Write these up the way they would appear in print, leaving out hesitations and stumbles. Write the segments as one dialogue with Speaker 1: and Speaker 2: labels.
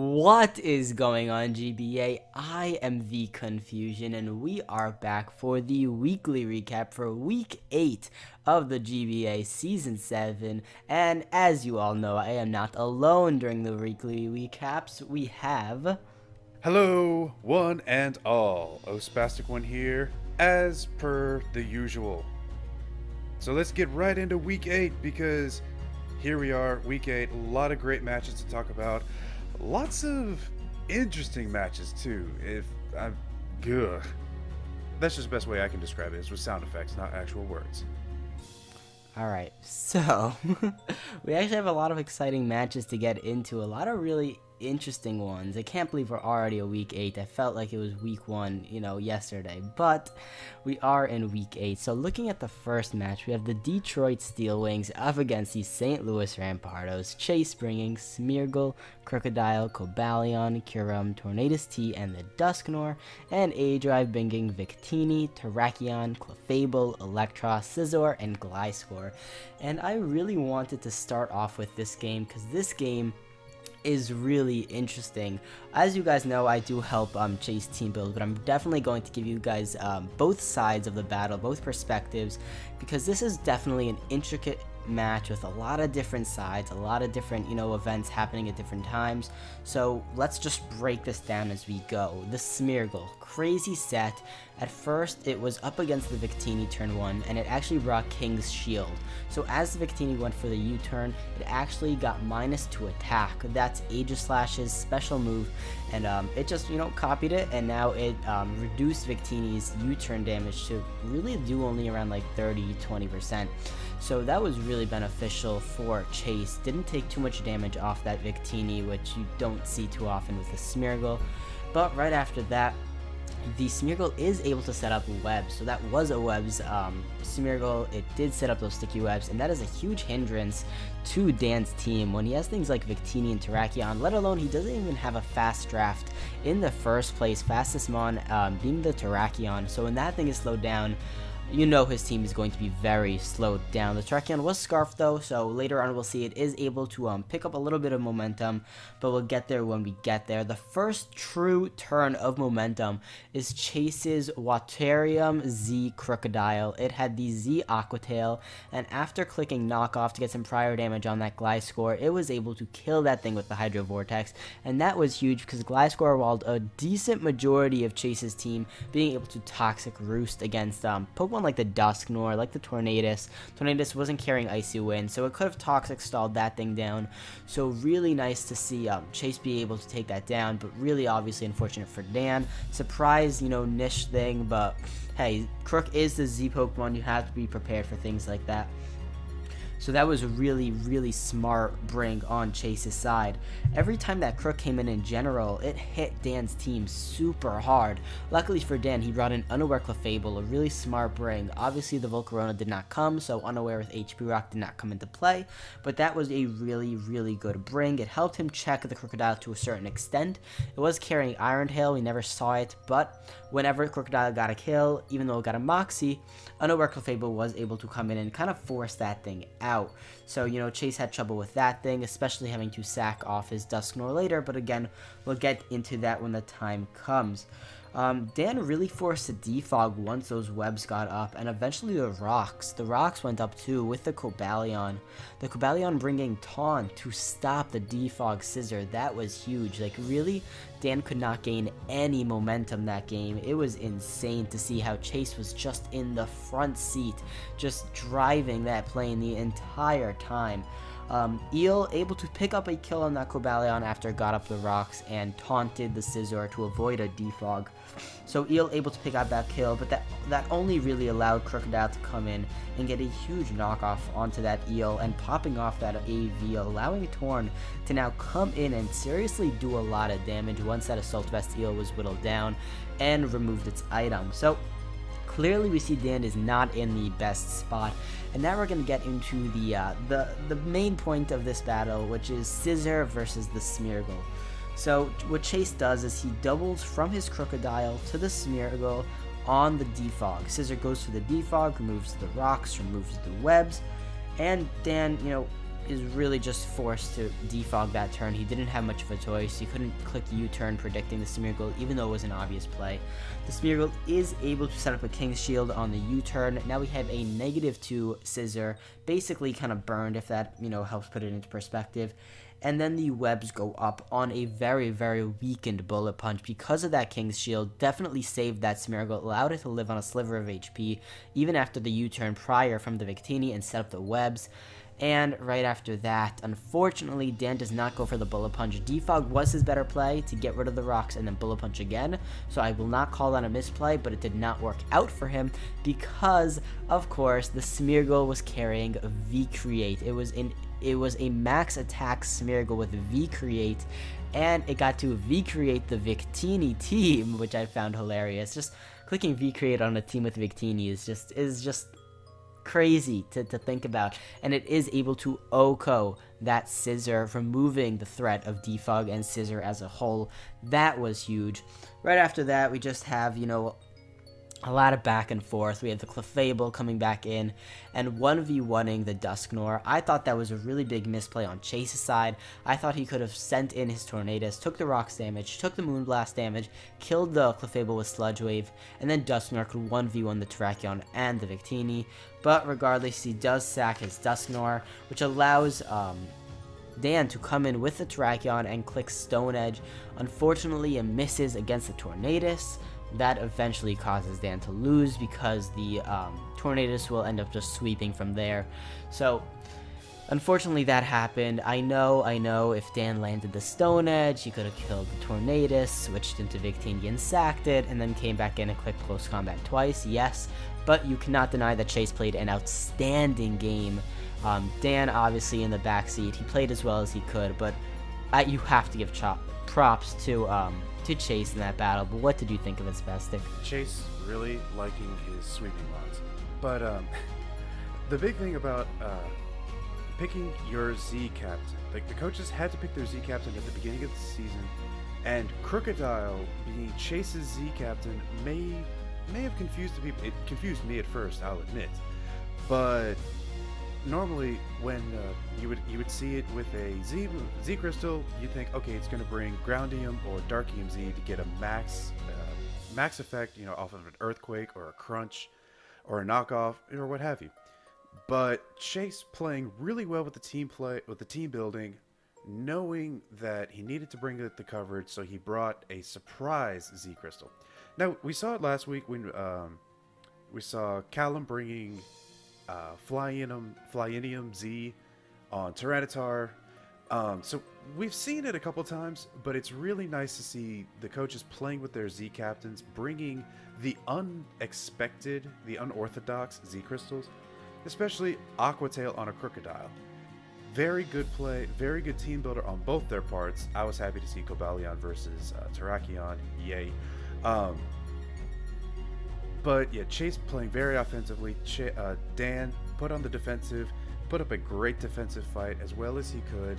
Speaker 1: What is going on, GBA? I am the Confusion, and we are back for the weekly recap for Week 8 of the GBA Season 7. And as you all know, I am not alone during the weekly recaps. We have...
Speaker 2: Hello, one and all. Spastic One here, as per the usual. So let's get right into Week 8, because here we are, Week 8, a lot of great matches to talk about. Lots of interesting matches too. That's just the best way I can describe it, is with sound effects, not actual words.
Speaker 1: Alright, so we actually have a lot of exciting matches to get into, a lot of really interesting ones. I can't believe we're already a Week 8. I felt like it was Week 1, yesterday, but we are in Week 8. So looking at the first match, we have the Detroit Steel Wings up against the St. Louis Rampardos, Chase bringing Smeargle, Crocodile, Cobalion, Curum, Tornadus T, and the Dusknoir, and A-Drive bringing Victini, Terrakion, Clefable, Electros, Scizor, and Gliscor. And I really wanted to start off with this game, because this game is really interesting. As you guys know, I do help Chase team build, but I'm definitely going to give you guys both sides of the battle, both perspectives, because this is definitely an intricate match with a lot of different sides, a lot of different events happening at different times. So let's just break this down as we go. The Smeargle, crazy set. At first it was up against the Victini turn 1, and it actually brought King's Shield. So as the Victini went for the U-turn, it actually got -2 attack. That's Aegislash's special move, and it just copied it, and now it reduced Victini's U-turn damage to really do only around like 30-20%. So that was really beneficial for Chase. Didn't take too much damage off that Victini, which you don't see too often with the Smeargle. But right after that, the Smeargle is able to set up webs. So that was a webs Smeargle. It did set up those sticky webs, and that is a huge hindrance to Dan's team when he has things like Victini and Terrakion, let alone he doesn't even have a fast draft in the first place, fastest mon being the Terrakion. So when that thing is slowed down, his team is going to be very slowed down. The Terrakion was scarfed though, so later on we'll see it is able to pick up a little bit of momentum, but we'll get there when we get there. The first true turn of momentum is Chase's Waterium Z Crocodile. It had the Z Aqua Tail, and after clicking knockoff to get some prior damage on that Gliscor, it was able to kill that thing with the Hydro Vortex, and that was huge because Gliscor walled a decent majority of Chase's team, being able to Toxic Roost against Pokemon like the Dusknoir, like the Tornadus. Tornadus wasn't carrying Icy Wind, so it could have Toxic stalled that thing down. So really nice to see Chase be able to take that down, but really obviously unfortunate for Dan. Surprise, niche thing, but hey, Crook is the Z Pokemon. You have to be prepared for things like that. So that was a really, really smart bring on Chase's side. Every time that Crook came in general, it hit Dan's team super hard. Luckily for Dan, he brought in Unaware Clefable, a really smart bring. Obviously, the Volcarona did not come, so Unaware with HP Rock did not come into play, but that was a really, really good bring. It helped him check the Crocodile to a certain extent. It was carrying Iron Tail, we never saw it, but whenever Crocodile got a kill, even though it got a Moxie, Unaware Clefable was able to come in and kind of force that thing out. So, Chase had trouble with that thing, especially having to sack off his Dusknoir later, but again, we'll get into that when the time comes. Dan really forced a defog once those webs got up, and eventually the rocks went up too with the Cobalion. The Cobalion bringing Taunt to stop the defog Scizor. That was huge. Like really, Dan could not gain any momentum that game. It was insane to see how Chase was just in the front seat, just driving that plane the entire time. Eel able to pick up a kill on that Cobalion after it got up the rocks and taunted the Scizor to avoid a defog. So Eel able to pick up that kill, but that only really allowed Crocodile to come in and get a huge knockoff onto that Eel and popping off that AV, allowing Torn to now come in and seriously do a lot of damage once that Assault Vest Eel was whittled down and removed its item. So clearly we see Dan is not in the best spot, and now we're going to get into the main point of this battle, which is Scizor versus the Smeargle. So what Chase does is he doubles from his Crocodile to the Smeargle on the defog. Scizor goes for the defog, removes the rocks, removes the webs, and Dan, is really just forced to defog that turn. He didn't have much of a choice. He couldn't click U-turn predicting the Smeargle, even though it was an obvious play. The Smeargle is able to set up a King's Shield on the U-turn. Now we have a -2 Scissor, basically kind of burned, if that, helps put it into perspective. And then the webs go up on a very, very weakened Bullet Punch. Because of that King's Shield, definitely saved that Smeargle, allowed it to live on a sliver of HP, even after the U-turn prior from the Victini, and set up the webs. And right after that, unfortunately, Dan does not go for the Bullet Punch. Defog was his better play to get rid of the rocks and then Bullet Punch again, so I will not call that a misplay, but it did not work out for him because, of course, the Smeargle was carrying V-Create. It was a max attack Smeargle with V-Create, and it got to V-Create the Victini team, which I found hilarious. Just clicking V-Create on a team with Victini is just crazy to think about, and it is able to OHKO that Scissor, removing the threat of defog and Scissor as a whole. That was huge. Right after that, we just have, a lot of back and forth. We have the Clefable coming back in and 1v1ing the Dusknoir. I thought that was a really big misplay on Chase's side. I thought he could have sent in his Tornadus, took the Rocks damage, took the Moonblast damage, killed the Clefable with Sludge Wave, and then Dusknoir could 1v1 the Terrakion and the Victini. But regardless, he does sack his Dusknoir, which allows Dan to come in with the Terrakion and click Stone Edge. Unfortunately, it misses against the Tornadus. That eventually causes Dan to lose because the Tornadus will end up just sweeping from there. So, unfortunately, that happened. I know, if Dan landed the Stone Edge, he could have killed the Tornadus, switched into Victini and sacked it, and then came back in and clicked Close Combat twice, yes. But you cannot deny that Chase played an outstanding game. Dan, obviously, in the backseat, he played as well as he could, but you have to give props to Chase in that battle. But what did you think of it, Spastic?
Speaker 2: Chase really liking his sweeping mods. But the big thing about picking your Z captain, like the coaches had to pick their Z captain at the beginning of the season, and Crocodile being Chase's Z captain may have confused the people. It confused me at first, I'll admit. But normally when you would see it with a Z crystal, you'd think, okay, it's going to bring Groundium or Darkium Z to get a max effect, off of an Earthquake or a Crunch or a knockoff or what have you. But Chase playing really well with the team building, knowing that he needed to bring the coverage, so he brought a surprise Z crystal. Now we saw it last week when we saw Callum bringing Flyinium Z on Tyranitar. So we've seen it a couple times, but it's really nice to see the coaches playing with their Z captains, bringing the unexpected, the unorthodox Z crystals, especially Aquatail on a Crocodile. Very good play, very good team builder on both their parts. I was happy to see Cobalion versus Terrakion, yay. But yeah, Chase playing very offensively. Dan put on the defensive, put up a great defensive fight as well as he could.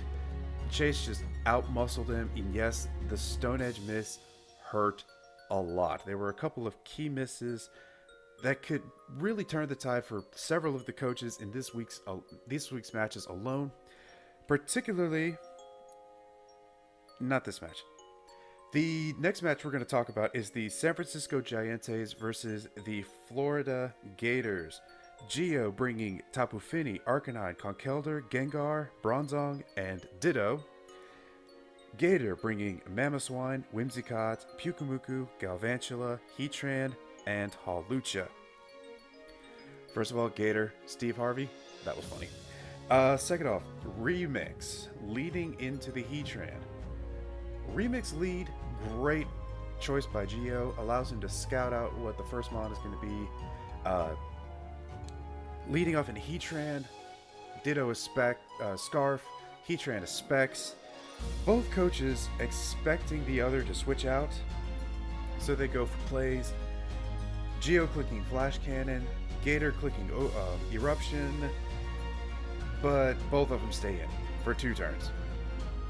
Speaker 2: Chase just out-muscled him, and yes, the Stone Edge miss hurt a lot. There were a couple of key misses that could really turn the tide for several of the coaches in this week's matches alone. Particularly, not this match. The next match we're going to talk about is the San Francisco Giants versus the Florida Gators. Geo bringing Tapu Fini, Arcanine, Conkeldurr, Gengar, Bronzong, and Ditto. Gator bringing Mamoswine, Whimsicott, Pyukumuku, Galvantula, Heatran, and Hawlucha. First of all, Gator, Steve Harvey, that was funny. Second off, Remix, leading into the Heatran. Remix lead, great choice by Geo, allows him to scout out what the first mon is going to be. Leading off in Heatran, Ditto is Scarf, Heatran is Specs. Both coaches expecting the other to switch out, so they go for plays. Geo clicking Flash Cannon, Gator clicking Eruption, but both of them stay in for 2 turns.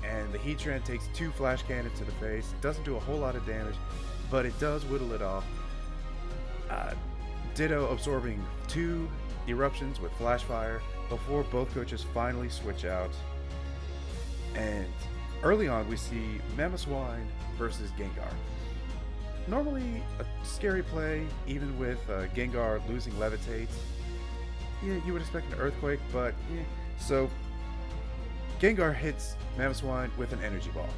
Speaker 2: And the Heatran takes 2 Flash Cannons to the face. Doesn't do a whole lot of damage, but it does whittle it off. Ditto absorbing 2 Eruptions with Flash Fire, before both coaches finally switch out. And early on, we see Mamoswine versus Gengar. Normally a scary play, even with Gengar losing Levitate. Yeah, you would expect an Earthquake, but yeah. So Gengar hits Mamoswine with an Energy Ball.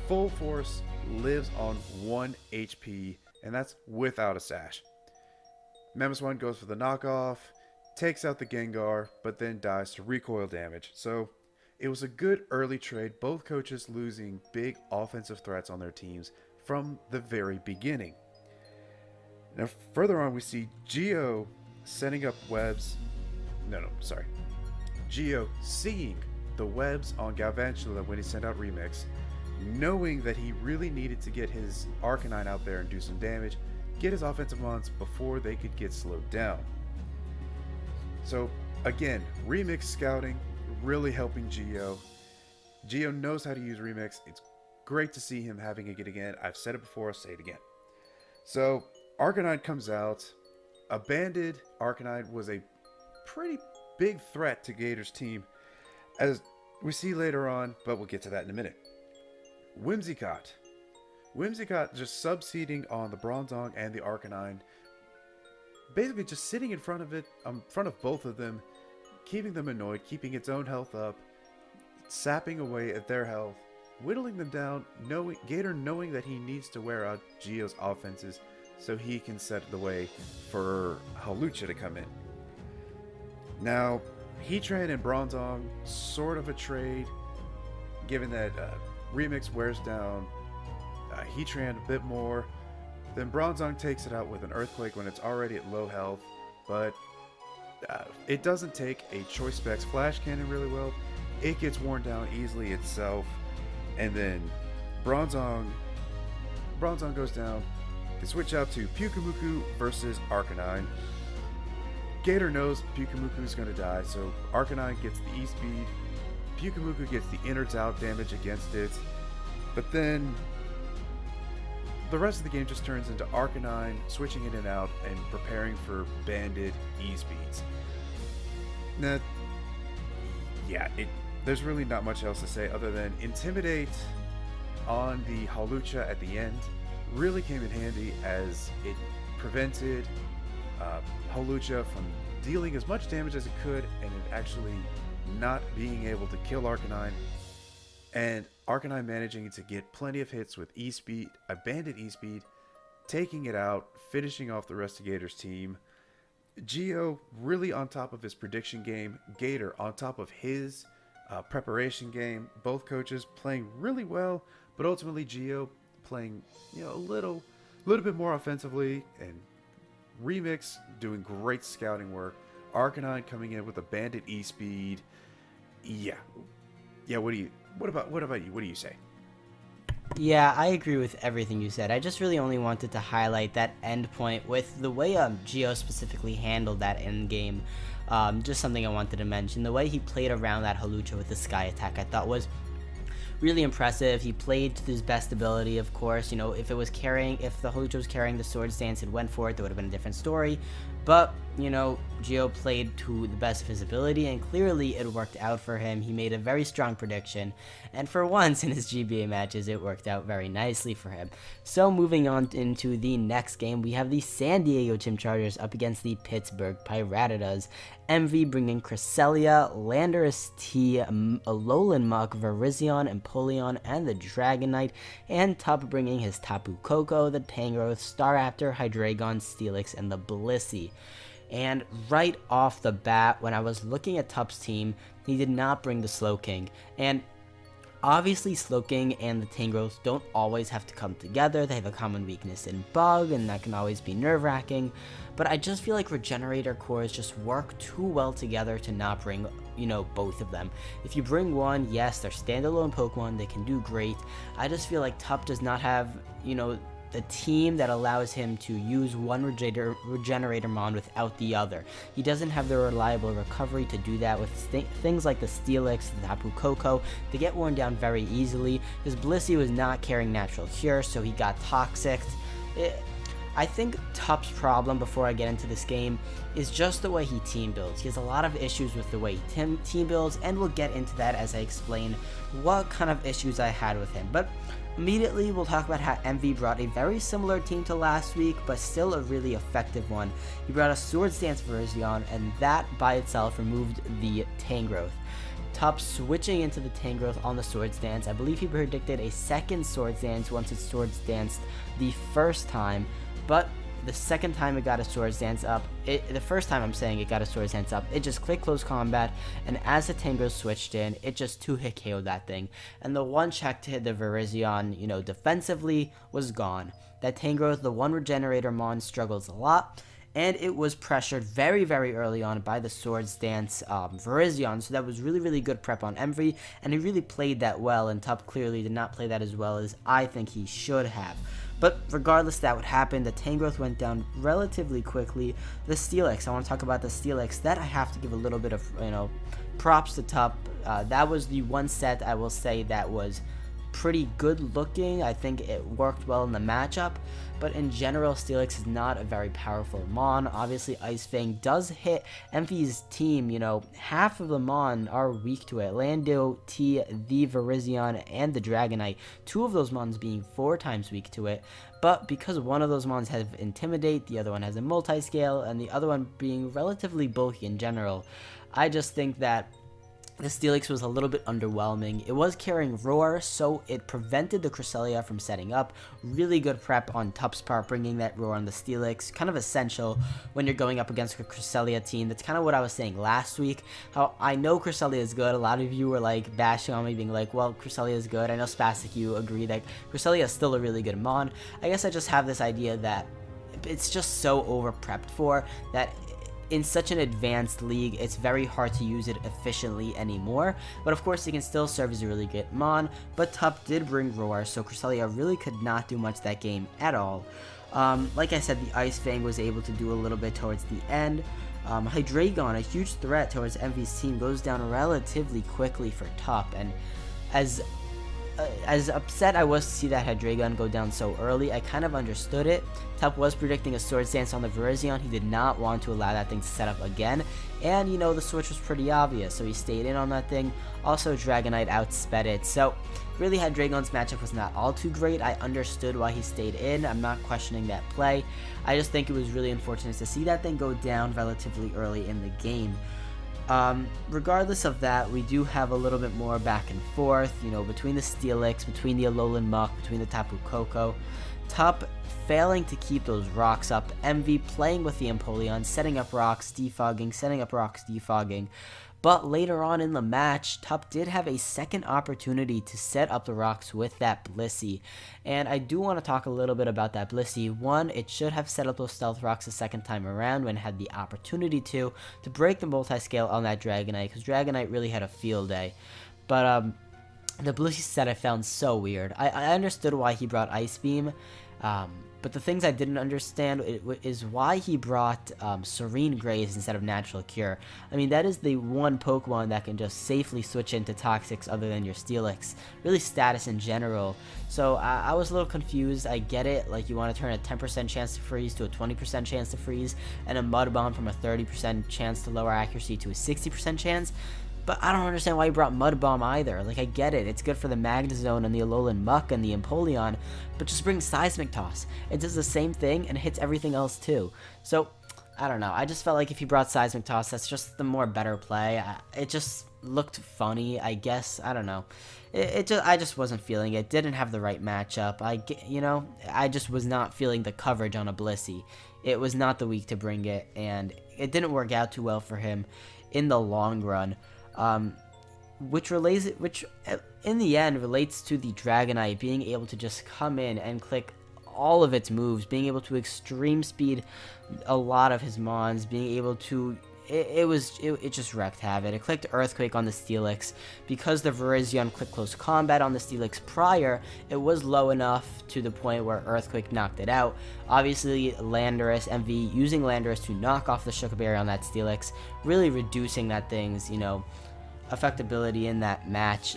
Speaker 2: Full Force lives on 1 HP, and that's without a sash. Mamoswine goes for the knockoff, takes out the Gengar, but then dies to recoil damage. So it was a good early trade, both coaches losing big offensive threats on their teams from the very beginning. Now further on we see Geo setting up webs. Geo seeing the webs on Galvantula when he sent out Remix, knowing that he really needed to get his Arcanine out there and do some damage, get his offensive mons before they could get slowed down. So again, Remix scouting really helping Geo. Geo knows how to use Remix. It's great to see him having it again. I've said it before, I'll say it again. So Arcanine comes out. A banded Arcanine was a pretty big threat to Gator's team, as we see later on, but we'll get to that in a minute. Whimsicott just subseeding on the Bronzong and the Arcanine, basically just sitting in front of it, in front of both of them, keeping them annoyed, keeping its own health up, sapping away at their health, whittling them down, Gator knowing that he needs to wear out Geo's offenses so he can set the way for Hawlucha to come in. Now, Heatran and Bronzong, sort of a trade, given that Remix wears down Heatran a bit more. Then Bronzong takes it out with an Earthquake when it's already at low health, but it doesn't take a Choice Specs Flash Cannon really well. It gets worn down easily itself, and then Bronzong goes down. They switch out to Pyukumuku versus Arcanine. Gator knows Pyukumuku's going to die, so Arcanine gets the E-Speed. Pyukumuku gets the innards out damage against it. But then the rest of the game just turns into Arcanine switching in and out and preparing for banded E-Speeds. Now, yeah, there's really not much else to say other than Intimidate on the Hawlucha at the end really came in handy, as it prevented Hawlucha from dealing as much damage as it could and it actually not being able to kill Arcanine, and Arcanine managing to get plenty of hits with E-Speed, a banded E-Speed, taking it out, finishing off the rest of Gator's team. Geo really on top of his prediction game, Gator on top of his preparation game, both coaches playing really well, but ultimately Geo playing a little bit more offensively, and Remix doing great scouting work. Arcanine coming in with a banded E-Speed. Yeah. What about you? What do you say?
Speaker 1: Yeah, I agree with everything you said. I just really only wanted to highlight that end point with the way Geo specifically handled that end game. Just something I wanted to mention. The way he played around that Hawlucha with the Sky Attack, I thought was really impressive. He played to his best ability, of course. If the Hawlucha was carrying the Sword Stance and went for it, that would have been a different story. But, Geo played to the best of his ability, and clearly it worked out for him. He made a very strong prediction, and for once in his GBA matches, it worked out very nicely for him. So moving on into the next game, we have the San Diego Chimchargers up against the Pittsburgh Piratas. MV bringing Cresselia, Landorus T, Alolan Muck, Virizion, Empoleon, and the Dragonite, and Tup bringing his Tapu Koko, the Tangrowth, Staraptor, Hydreigon, Steelix, and the Blissey. And right off the bat, when I was looking at Tup's team, he did not bring the Slowking. And obviously, Slowking and the Tangrowth don't always have to come together. They have a common weakness in Bug, and that can always be nerve-wracking. But I just feel like Regenerator cores just work too well together to not bring, both of them. If you bring one, yes, they're standalone Pokemon, they can do great. I just feel like Tup does not have, the team that allows him to use one Regenerator Mon without the other. He doesn't have the reliable recovery to do that with things like the Steelix, the Tapu Koko. They get worn down very easily. His Blissey was not carrying Natural Cure, so he got Toxic. I think Tup's problem, before I get into this game, is just the way he team builds. He has a lot of issues with the way he team builds, and we'll get into that as I explain what kind of issues I had with him. But immediately, we'll talk about how MV brought a very similar team to last week, but still a really effective one. He brought a Swords Dance Virizion, and that by itself removed the Tangrowth. Tup switching into the Tangrowth on the Swords Dance. I believe he predicted a second Swords Dance once it Swords Danced the first time, but the second time it got a Swords Dance up, the first time I'm saying it got a Swords Dance up, it just clicked close combat, and as the Tangrowth switched in, it just 2-hit KO'd that thing. And the one check to hit the Virizion, defensively, was gone. That Tangrowth, the one Regenerator Mon, struggles a lot, and it was pressured very, very early on by the Swords Dance Virizion, so that was really, really good prep on Emvee, and he really played that well, and Tup clearly did not play that as well as I think he should have. But regardless that would happen, the Tangrowth went down relatively quickly. The Steelix, I want to talk about the Steelix. That I have to give a little bit of, props to Tup. That was the one set I will say that was pretty good looking. I think it worked well in the matchup, but in general, Steelix is not a very powerful Mon. Obviously, Ice Fang does hit Emvee's team. Half of the Mon are weak to it. Lando, T, the Virizion, and the Dragonite. 2 of those Mons being 4 times weak to it. But because one of those Mons has Intimidate, the other one has a Multiscale, and the other one being relatively bulky in general, I just think that the Steelix was a little bit underwhelming. It was carrying Roar, so it prevented the Cresselia from setting up. Really good prep on Tup's part, bringing that Roar on the Steelix. Kind of essential when you're going up against a Cresselia team. That's kind of what I was saying last week. How I know Cresselia is good. A lot of you were like bashing on me, being like, well, Cresselia is good. I know Spastic, you agree that Cresselia is still a really good Mon. I guess I just have this idea that it's just so over-prepped for that in such an advanced league, it's very hard to use it efficiently anymore. But of course, it can still serve as a really good Mon. But Tup did bring Roar, so Cresselia really could not do much that game at all. Like I said, the Ice Fang was able to do a little bit towards the end. Hydreigon, a huge threat towards Emvee's team, goes down relatively quickly for Tup, and as upset I was to see that Hydreigon go down so early, I kind of understood it. Tup was predicting a Swords Dance on the Virizion. He did not want to allow that thing to set up again, and the switch was pretty obvious, so he stayed in on that thing. Also, Dragonite outsped it, so really Hydreigon's matchup was not all too great. I understood why he stayed in. I'm not questioning that play. I just think it was really unfortunate to see that thing go down relatively early in the game. Regardless of that, we do have a little bit more back and forth, between the Steelix, between the Alolan Muck, between the Tapu Koko. Tup failing to keep those rocks up. Emvee playing with the Empoleon, setting up rocks, defogging, setting up rocks, defogging. But later on in the match, Tup did have a second opportunity to set up the rocks with that Blissey. And I do want to talk a little bit about that Blissey. One, it should have set up those Stealth Rocks a second time around when it had the opportunity to break the Multiscale on that Dragonite, because Dragonite really had a field day. But the Blissey set I found so weird. I understood why he brought Ice Beam, but the things I didn't understand is why he brought Serene Graze instead of Natural Cure. I mean, that is the one Pokemon that can just safely switch into Toxics other than your Steelix. Really status in general. So I was a little confused. I get it, like you want to turn a 10% chance to freeze to a 20% chance to freeze, and a Mud Bomb from a 30% chance to lower accuracy to a 60% chance. But I don't understand why he brought Mud Bomb either. Like, I get it. It's good for the Magnezone and the Alolan Muck and the Empoleon, but just bring Seismic Toss. It does the same thing and hits everything else too. So, I don't know. I just felt like if he brought Seismic Toss, that's just the more better play. It just looked funny, I guess. I don't know. I just wasn't feeling it. Didn't have the right matchup. I just was not feeling the coverage on a Blissey. It was not the week to bring it, and it didn't work out too well for him in the long run. Which in the end relates to the Dragonite being able to just come in and click all of its moves, being able to extreme speed a lot of his Mons, being able to it just wreaked havoc. It clicked Earthquake on the Steelix. Because the Virizion clicked Close Combat on the Steelix prior, it was low enough to the point where Earthquake knocked it out. Obviously, Landorus, Emvee using Landorus to knock off the Sugar Berry on that Steelix, really reducing that thing's, affectability in that match.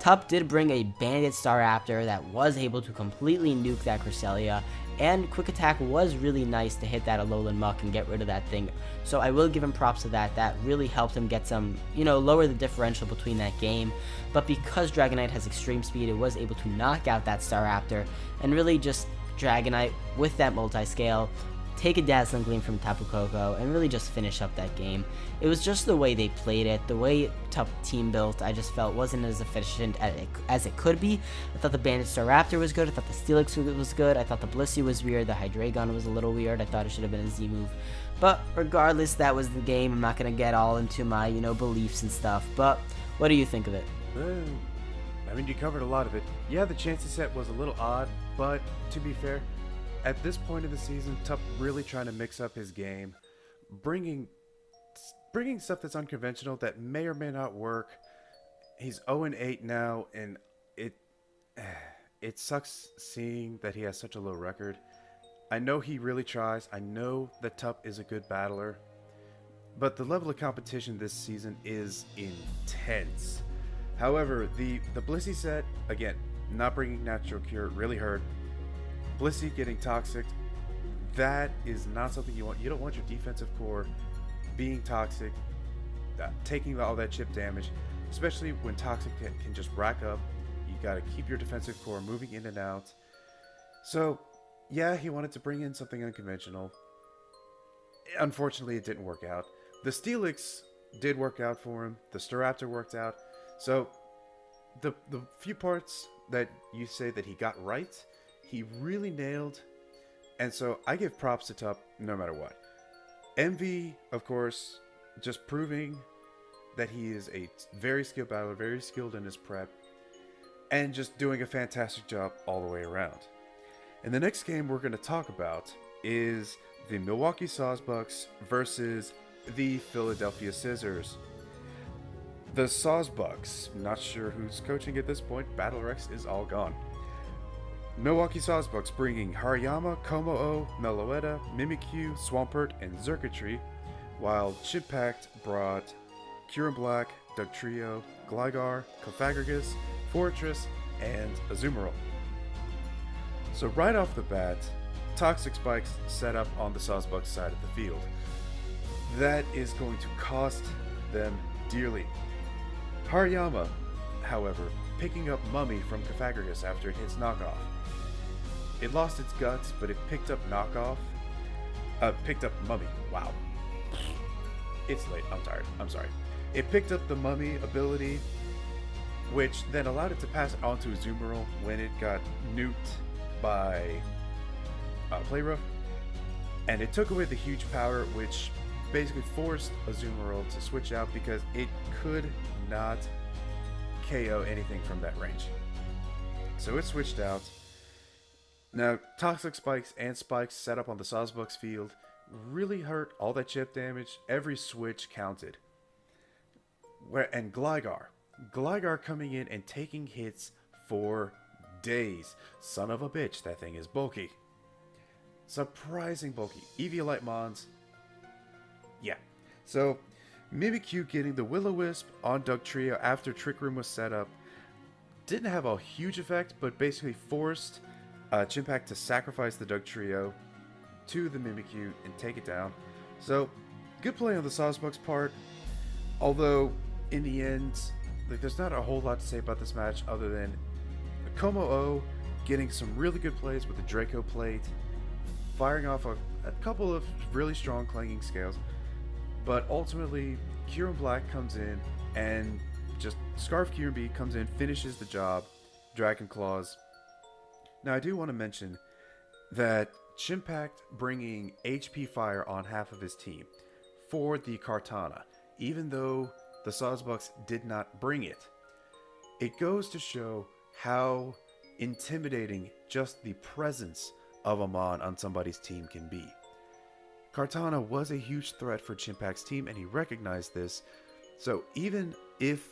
Speaker 1: Tup did bring a Bandit Staraptor that was able to completely nuke that Cresselia, and Quick Attack was really nice to hit that Alolan Muck and get rid of that thing. So I will give him props to that. That really helped him get some, lower the differential between that game. But because Dragonite has extreme speed, it was able to knock out that Staraptor and really just Dragonite with that multi-scale, take a Dazzling Gleam from Tapu Koko, and really just finish up that game. It was just the way they played it, the way Tup team built, I just felt wasn't as efficient as it could be. I thought the Bandit Staraptor was good, I thought the Steelix was good, I thought the Blissey was weird, the Hydreigon was a little weird, I thought it should have been a Z move. But regardless, that was the game. I'm not going to get all into my, beliefs and stuff, but what do you think of it?
Speaker 2: I mean, you covered a lot of it. Yeah, the Chansey set was a little odd, but to be fair, at this point of the season, Tup really trying to mix up his game, bringing stuff that's unconventional that may or may not work. He's 0-8 now, and it sucks seeing that he has such a low record. I know he really tries. I know that Tup is a good battler, but the level of competition this season is intense. However, the Blissey set, again, not bringing Natural Cure, really hurt. Blissey getting toxic, that is not something you want. You don't want your defensive core being toxic, taking all that chip damage, especially when toxic can just rack up. You got to keep your defensive core moving in and out. So, yeah, he wanted to bring in something unconventional. Unfortunately, it didn't work out. The Steelix did work out for him. The Staraptor worked out. So, the few parts that you say that he got right, he really nailed, and so I give props to Tup no matter what. Envy, of course, just proving that he is a very skilled battler, very skilled in his prep, and just doing a fantastic job all the way around. And the next game we're going to talk about is the Milwaukee Sawsbucks versus the Philadelphia Scissors. The Sawsbucks, not sure who's coaching at this point, Battle Rex is all gone. Milwaukee Sawsbucks bringing Hariyama, Komo-o, Meloetta, Mimikyu, Swampert, and Xurkitree, while Chimpact brought Kyurem Black, Dugtrio, Gligar, Cofagrigus, Fortress, and Azumarill. So right off the bat, Toxic Spikes set up on the Sawsbucks side of the field. That is going to cost them dearly. Hariyama, however, picking up Mummy from Cofagrigus after it hits knockoff. It lost its guts, but it picked up knockoff. Picked up Mummy. Wow. It's late. I'm tired. I'm sorry. It picked up the Mummy ability, which then allowed it to pass it on to Azumarill when it got nuked by Playrough. And it took away the huge power, which basically forced Azumarill to switch out because it could not KO anything from that range. So it switched out. Now, Toxic Spikes and Spikes set up on the Sawsbucks field really hurt. All that chip damage, every switch counted. And Gligar coming in and taking hits for days. Son of a bitch, that thing is bulky. Surprising bulky. Eviolite Mons. Yeah. So, Mimikyu getting the Will-O-Wisp on Dugtrio after Trick Room was set up. Didn't have a huge effect, but basically forced Chimpact to sacrifice the Dugtrio to the Mimikyu and take it down. So, good play on the Sawsbucks part. Although, in the end, there's not a whole lot to say about this match other than Komo-o getting some really good plays with the Draco Plate, firing off a couple of really strong clanging scales. But ultimately, Kyurem Black comes in and just Scarf Kyurem B comes in, finishes the job, Dragon Claws. Now, I do want to mention that Chimpact bringing HP Fire on half of his team for the Kartana, even though the Sawsbucks did not bring it. It goes to show how intimidating just the presence of a Mon on somebody's team can be. Kartana was a huge threat for Chimpact's team, and he recognized this. So even if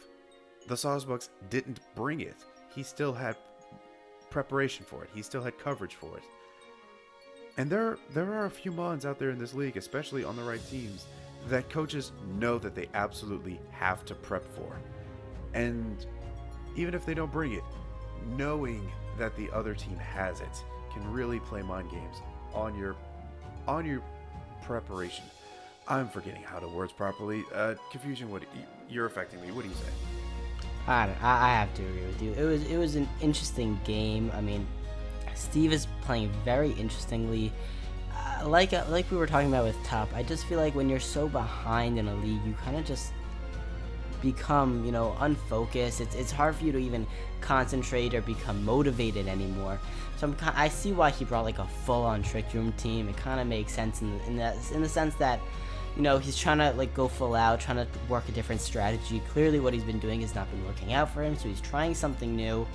Speaker 2: the Sawsbucks didn't bring it, he still had preparation for it. He still had coverage for it. And there are a few Mons out there in this league, especially on the right teams, that coaches know that they absolutely have to prep for. And even if they don't bring it, knowing that the other team has it can really play mind games on your preparation. I'm forgetting how to words properly. Confusion, you're affecting me. What do you say?
Speaker 1: I have to agree with you. It was an interesting game. I mean, Steve is playing very interestingly. Like we were talking about with Top, I just feel like when you're so behind in a league, you kind of just become, unfocused. It's hard for you to even concentrate or become motivated anymore. So I see why he brought like a full-on Trick Room team. It kind of makes sense in the sense that, he's trying to like go full out, trying to work a different strategy. Clearly what he's been doing has not been working out for him, so he's trying something new.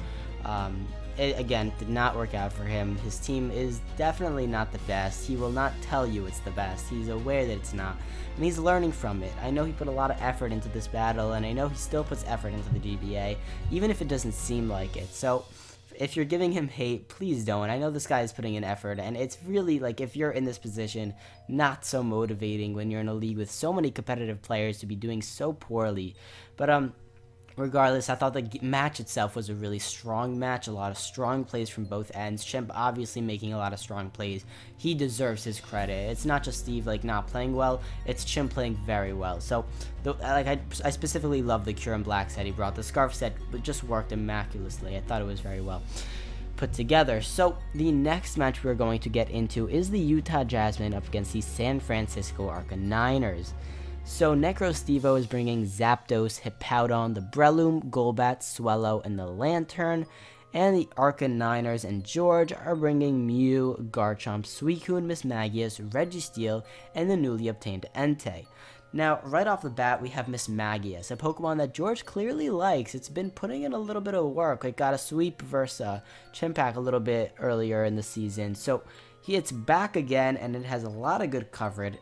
Speaker 1: It, again, did not work out for him. His team is definitely not the best. He will not tell you it's the best. He's aware that it's not, and he's learning from it. I know he put a lot of effort into this battle, and I know he still puts effort into the GBA, even if it doesn't seem like it. So if you're giving him hate, please don't. I know this guy is putting in effort, and it's really, like, if you're in this position, not so motivating when you're in a league with so many competitive players to be doing so poorly. But regardless, I thought the match itself was a really strong match. A lot of strong plays from both ends. Chimp obviously making a lot of strong plays. He deserves his credit. It's not just Steve like not playing well. It's Chimp playing very well. So, I specifically love the Cure and Black set he brought. The Scarf set just worked immaculously. I thought it was very well put together. So the next match we're going to get into is the Utah Jasmine up against the San Francisco Arca-Niners. So NecroStevo is bringing Zapdos, Hippowdon, the Breloom, Golbat, Swellow, and the Lantern. And the Arca-Niners and George are bringing Mew, Garchomp, Suicune, Mismagius, Registeel, and the newly obtained Entei. Now, right off the bat, we have Mismagius, a Pokemon that George clearly likes. It's been putting in a little bit of work. It got a sweep versus Chimpack a little bit earlier in the season. So it's back again, and it has a lot of good coverage.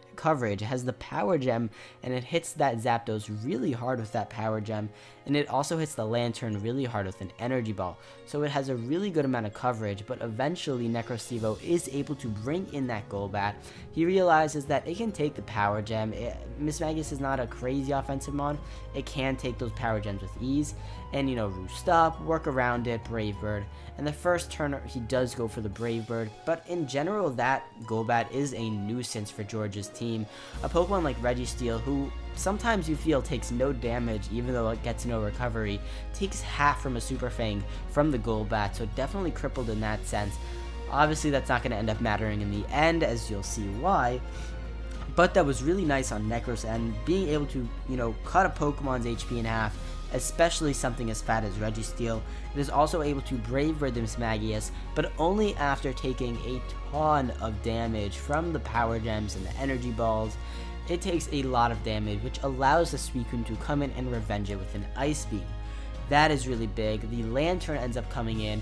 Speaker 1: It has the Power Gem, and it hits that Zapdos really hard with that Power Gem, and it also hits the Lantern really hard with an Energy Ball. So it has a really good amount of coverage, but eventually NecroStevo is able to bring in that Golbat. He realizes that it can take the Power Gem. Mismagius is not a crazy offensive mod. It can take those Power Gems with ease, and roost up, work around it, Brave Bird. And the first turn he does go for the Brave Bird, but in general that Golbat is a nuisance for George's team. A Pokemon like Registeel, who sometimes you feel takes no damage even though it gets no recovery, takes half from a Super Fang from the Golbat, so definitely crippled in that sense. Obviously that's not going to end up mattering in the end, as you'll see why. But that was really nice on Necros end, being able to, cut a Pokemon's HP in half, especially something as fat as Registeel. It is also able to Brave Bird the Mismagius, but only after taking a ton of damage from the Power Gems and the Energy Balls. It takes a lot of damage, which allows the Suicune to come in and revenge it with an Ice Beam. That is really big. The Lantern ends up coming in,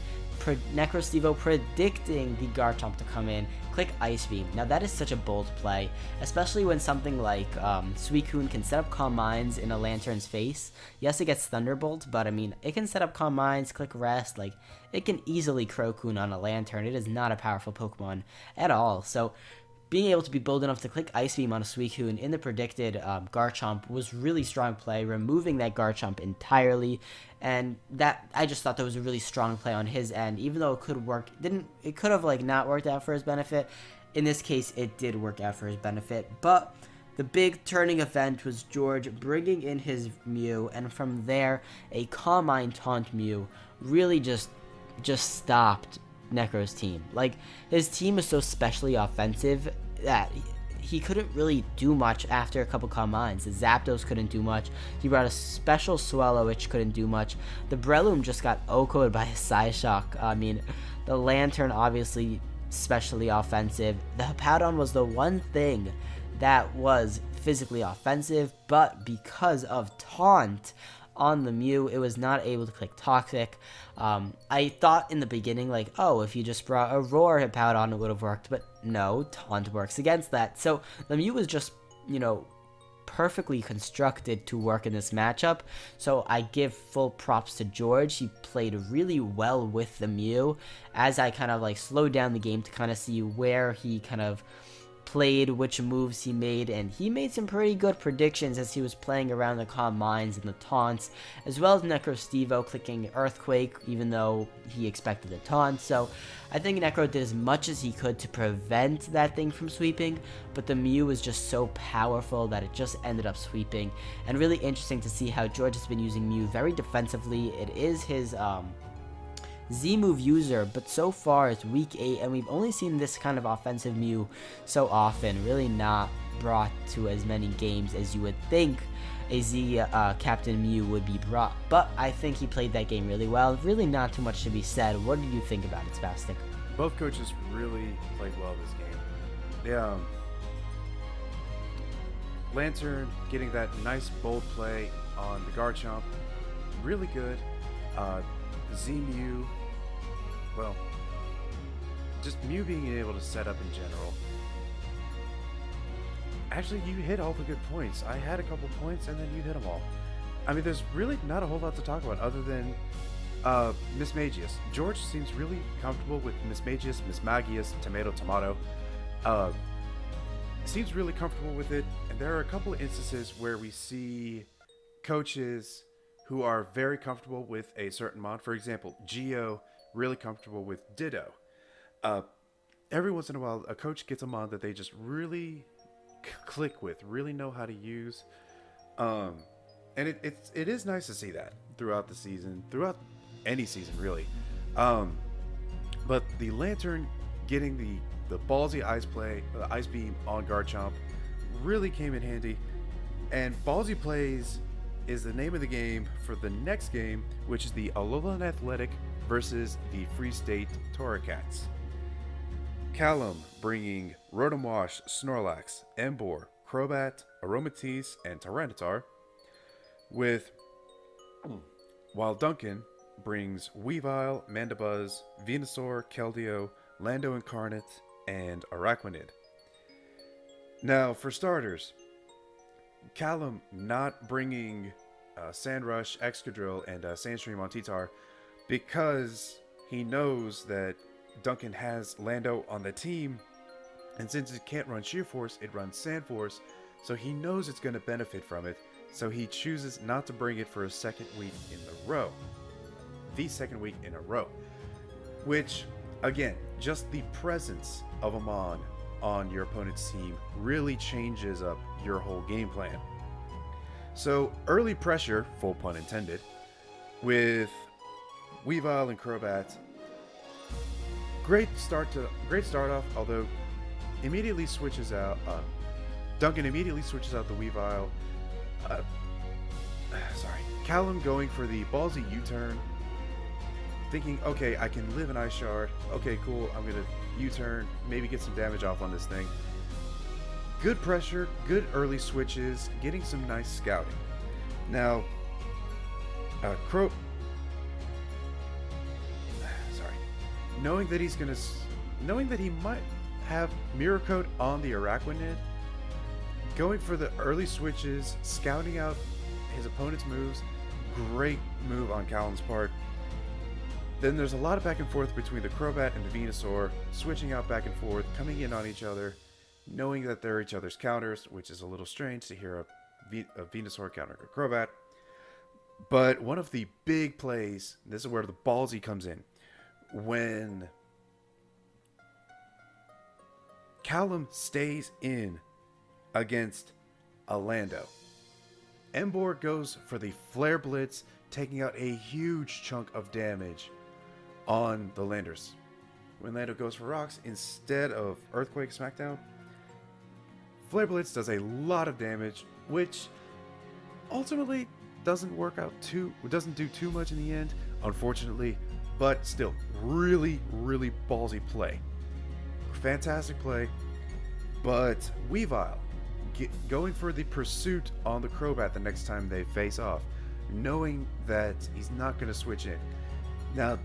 Speaker 1: NecroStevo predicting the Garchomp to come in, click Ice Beam. Now that is such a bold play, especially when something like Suicune can set up Calm Minds in a Lantern's face. Yes, it gets Thunderbolt, but I mean, it can set up Calm Minds, click Rest, like, it can easily Crocoon on a Lantern. It is not a powerful Pokemon at all, so being able to be bold enough to click Ice Beam on a Suicune in the predicted Garchomp was really strong play, removing that Garchomp entirely, and that I just thought that was a really strong play on his end. Even though it could work, it could have like not worked out for his benefit. In this case, it did work out for his benefit, but the big turning event was George bringing in his Mew, and from there, a Calm Mind Taunt Mew really just stopped Necro's team. Like, his team was so specially offensive that he couldn't really do much after a couple Calm Minds. The Zapdos couldn't do much. He brought a special Swellow, which couldn't do much. The Breloom just got OHKO'd by a Psyshock. I mean, the Lantern obviously specially offensive. The Hippowdon was the one thing that was physically offensive, but because of Taunt on the Mew, it was not able to click Toxic. I thought in the beginning, like, oh, if you just brought a Roar Hippowdon, it would have worked, but no, Taunt works against that. So the Mew was just, perfectly constructed to work in this matchup. So I give full props to George. He played really well with the Mew as I kind of like slowed down the game to kind of see where he kind of played, which moves he made, and he made some pretty good predictions as he was playing around the calm mines and the taunts, as well as Necro Stevo clicking Earthquake, even though he expected a taunt. So I think Necro did as much as he could to prevent that thing from sweeping, but the Mew was just so powerful that it just ended up sweeping. And really interesting to see how George has been using Mew very defensively. It is his Z-move user, but so far it's week 8 and we've only seen this kind of offensive Mew so often, really not brought to as many games as you would think a Z Captain Mew would be brought, but I think he played that game really well. Really not too much to be said. What did you think about it, Spastic?
Speaker 2: Both coaches really played well this game. Yeah, Lantern getting that nice bold play on the Garchomp, really good. Z-Mew, well, just Mew being able to set up in general. Actually, you hit all the good points. I had a couple points and then you hit them all. I mean, there's really not a whole lot to talk about other than Miss Magius. George seems really comfortable with Miss Magius, Miss Magius, Tomato. Seems really comfortable with it, and there are a couple of instances where we see coaches who are very comfortable with a certain mod. For example, Geo, really comfortable with Ditto. Every once in a while, a coach gets a mod that they just really click with, really know how to use. And it is nice to see that throughout the season, throughout any season, really. But the Lantern getting the ballsy ice beam on Garchomp really came in handy. And ballsy plays is the name of the game for the next game, which is the Alolan Athletic versus the Free State Torracats. Callum bringing Rotom Wash, Snorlax, Emboar, Crobat, Aromatisse, and Tyranitar, while Duncan brings Weavile, Mandibuzz, Venusaur, Keldeo, Lando Incarnate, and Araquanid. Now, for starters, Callum not bringing Sandrush, Excadrill, and Sandstream on T-Tar because he knows that Duncan has Lando on the team, and since it can't run Sheer Force, it runs Sand Force, so he knows it's going to benefit from it, so he chooses not to bring it for a second week in a row. The second week in a row. Which, again, just the presence of a Mon on your opponent's team really changes up your whole game plan. So, early pressure, full pun intended, with Weavile and Crobat. Great start off, although immediately switches out. Duncan immediately switches out the Weavile. Callum going for the ballsy U-turn, thinking, okay, I can live an Ice Shard. Okay, cool. I'm gonna U-turn, maybe get some damage off on this thing. Good pressure, good early switches, getting some nice scouting. Now, knowing that he might have Mirror Coat on the Araquanid, going for the early switches, scouting out his opponent's moves, great move on Callum's part. Then there's a lot of back and forth between the Crobat and the Venusaur, switching out back and forth, coming in on each other, knowing that they're each other's counters, which is a little strange to hear a Venusaur counter a Crobat. But one of the big plays, this is where the ballsy comes in, when Callum stays in against a Lando. Emboar goes for the Flare Blitz, taking out a huge chunk of damage on the Landers. When Lando goes for rocks instead of Earthquake Smackdown, Flare Blitz does a lot of damage, which ultimately doesn't do too much in the end, unfortunately, but still, really, really ballsy play. Fantastic play, but Weavile going for the pursuit on the Crobat the next time they face off, knowing that he's not going to switch in. Now,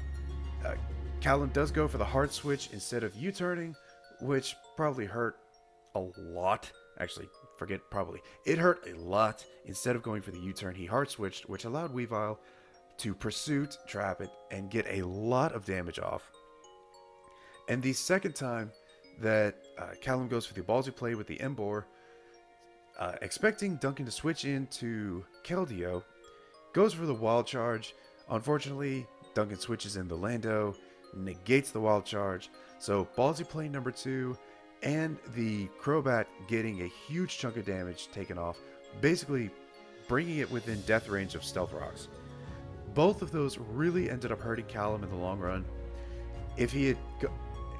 Speaker 2: Callum does go for the hard switch instead of U-turning, which probably hurt a lot. Actually, forget probably. It hurt a lot. Instead of going for the U-turn, he hard switched, which allowed Weavile to pursuit, trap it, and get a lot of damage off. And the second time that Callum goes for the ballsy play with the Embor, expecting Duncan to switch into Keldeo, goes for the wild charge. Unfortunately, Duncan switches in the Lando, negates the wild charge. So ballsy play number 2, and the Crobat getting a huge chunk of damage taken off, basically bringing it within death range of Stealth Rocks. Both of those really ended up hurting Callum in the long run. If he had,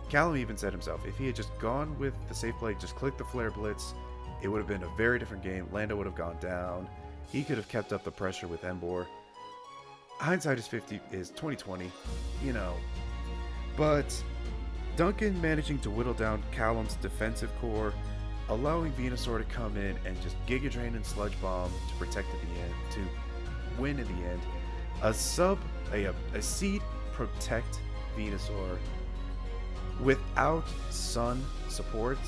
Speaker 2: Callum even said himself, if he had just gone with the safe play, just click the Flare Blitz, it would have been a very different game. Lando would have gone down. He could have kept up the pressure with Embor. Hindsight is 2020, you know. But Duncan managing to whittle down Callum's defensive core, allowing Venusaur to come in and just Giga Drain and Sludge Bomb to protect at the end, to win in the end. A Seed Protect Venusaur without Sun support.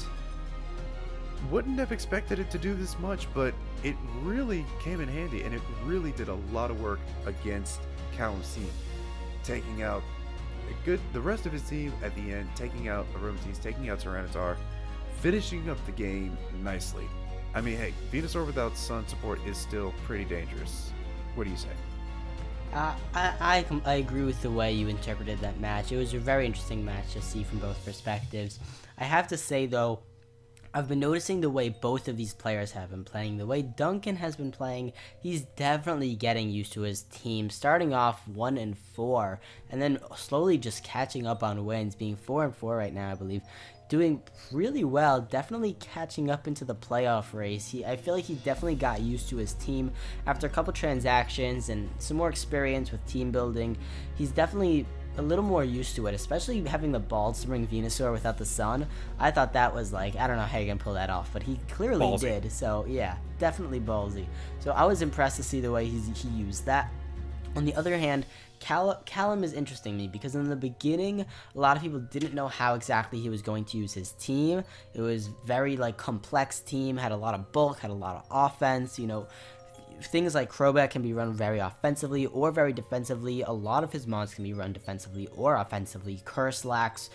Speaker 2: Wouldn't have expected it to do this much, but it really came in handy, and it really did a lot of work against Callum's team, taking out the rest of his team at the end, taking out Aromatisse, taking out Tyranitar, finishing up the game nicely. I mean, hey, Venusaur without Sun support is still pretty dangerous. What do you say?
Speaker 1: I agree with the way you interpreted that match. It was a very interesting match to see from both perspectives. I have to say, though, I've been noticing the way both of these players have been playing. The way Duncan has been playing, he's definitely getting used to his team, starting off 1-4, and then slowly just catching up on wins, being 4-4 right now, I believe. Doing really well, definitely catching up into the playoff race. I feel like he definitely got used to his team after a couple transactions and some more experience with team building. He's definitely a little more used to it, especially having the balls to bring Venusaur without the Sun. I thought that was like, I don't know how you can pull that off, but he clearly
Speaker 2: Ballsy.
Speaker 1: did. So yeah, definitely ballsy. So I was impressed to see the way he used that. On the other hand, Callum is interesting to me because in the beginning, a lot of people didn't know how exactly he was going to use his team. It was very like complex team, had a lot of bulk, had a lot of offense, you know. Things like Crobat can be run very offensively or very defensively. A lot of his mons can be run defensively or offensively. Curse lacks,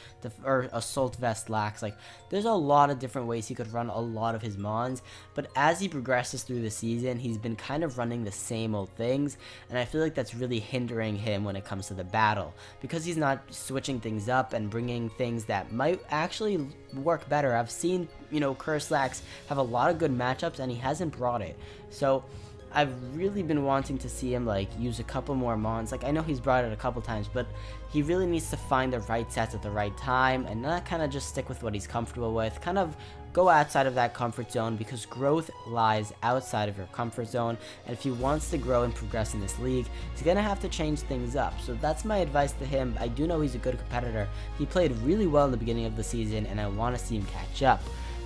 Speaker 1: or Assault Vest lacks. Like, there's a lot of different ways he could run a lot of his mons. But as he progresses through the season, he's been kind of running the same old things. And I feel like that's really hindering him when it comes to the battle. Because he's not switching things up and bringing things that might actually work better. I've seen, you know, Curse lacks have a lot of good matchups and he hasn't brought it. So I've really been wanting to see him like use a couple more mons. Like, I know he's brought it a couple times, but he really needs to find the right sets at the right time and not kind of just stick with what he's comfortable with. Kind of go outside of that comfort zone, because growth lies outside of your comfort zone. And if he wants to grow and progress in this league, he's gonna have to change things up. So that's my advice to him. I do know he's a good competitor. He played really well in the beginning of the season, and I want to see him catch up.